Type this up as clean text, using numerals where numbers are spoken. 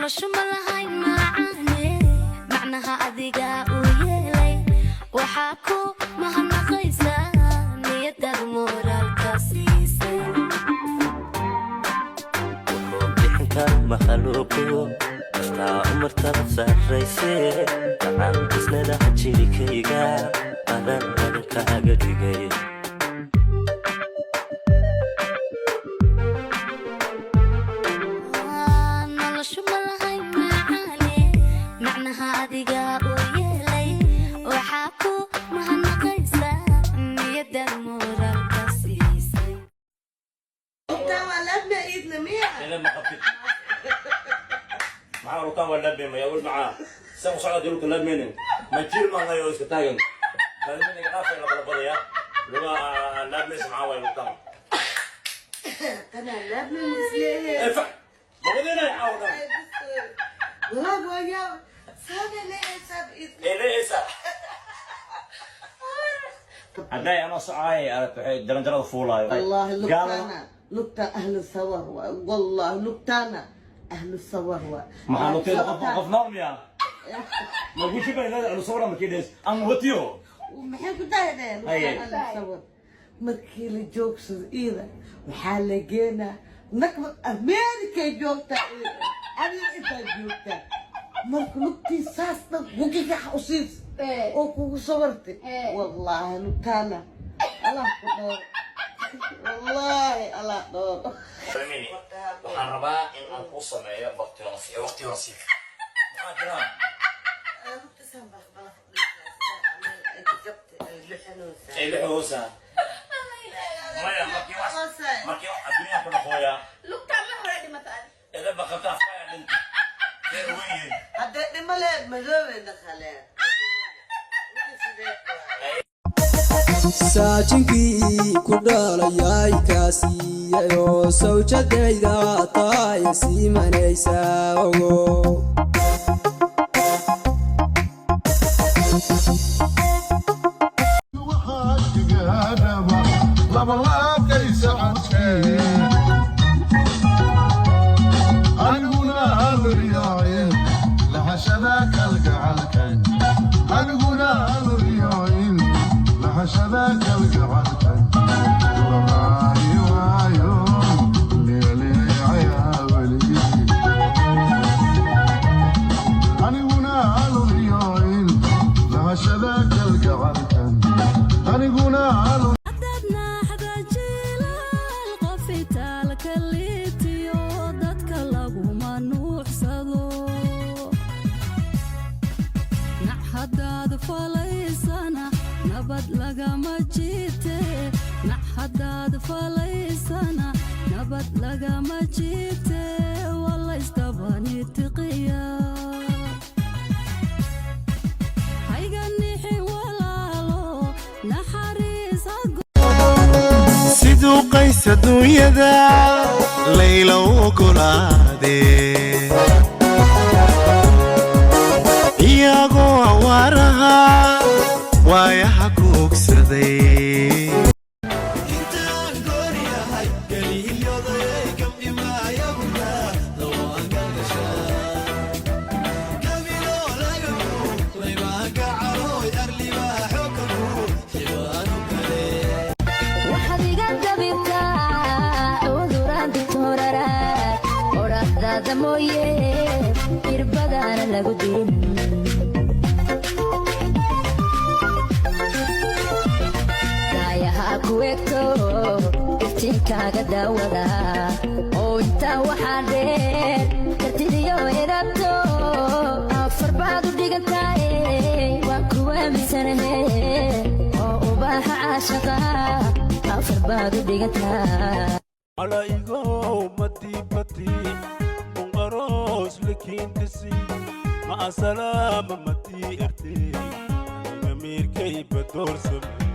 noloshu malahay macaane macnaha adiga u yeelay waxaa ku mahadnaqaysaa niyadaada moraalka siisay bixinta makhluuqo kastaa umartada sarraysay gacan isnada jirkayga adan kaaga dhigay معاه رطان ولا لبي ما يقول معاه سامو صعد يقول لك لبي ما تجيل ما غير يسكتاين لازم يقافل على بلبضية لما لبي معاه ولا رطان أنا لبي مسلي افع بغدينا يحاول والله ويا سامي ليه ساب ليه ساب هداي أنا صعاي درجة فولاي والله لقطة أهل الثور والله لقطة أهل الثور ما لقطة قف نوم يا ما قلت بقى أهل الثور ما كيدس أنا وتيو وما حكوا ده أهل الثور مركي جوكس إذا وحالجينا نكبر أمريكا جوكتا أمريكا جوكتا مركو لقطي ساسنا وكيف حوسيس وكو صورتي والله لقطانا الله كبر والله الله دور فهميني waxaan rabaa in aan ku sameeyo waqti rasiif maxaa jiraan ay lixoosa maya markii wax adduunyaha ku dhaqooya lugta ma hore dhimataan ida baqata afkaya dhinta ee weyn hadda dhimale madoobe dakhaleen saajinkii ku dhalayay kaasiyayo sawjadayda taaya sii manaysaa ogo شباك القعدة ورماي وعيون ليلي عيا ولي أنا ونال اليوين لها شباك القعدة أنا ونال عددنا حدا جيلال قفيتا لك اللي تيودتك لقوما نوحسدو نحداد فليسانا nabad lagama jiite naxadaad falaysana nabad lagama jiite walla istabani tiqiya hayganixi walaalo naxariis siduu qays adduunyada layla u ogolaadee iyagoo awaaraha waayaha ku ogsaday intaan gooryahay galiilyoday gamcimaayaguna dawaangalgashaa kabiloo lagamu laybaanka calooy arlibaa xokamu xibaanu kale waxaad iga dabibtaa cuduraan digtooraraad odhahdaada mooye irbadaana lagu dirin kuwegto iftiinkaaga daawada oo intaa waxaa dheer kartidiyo edabto afar baad u dhigantaaye waan kuwa misanahe oo ubaaxa caashaqa afar baad u dhigantaa عليقو متي بتي ونقروس لكين تسي مع سلامة متي ارتي أمير كي بدور سمي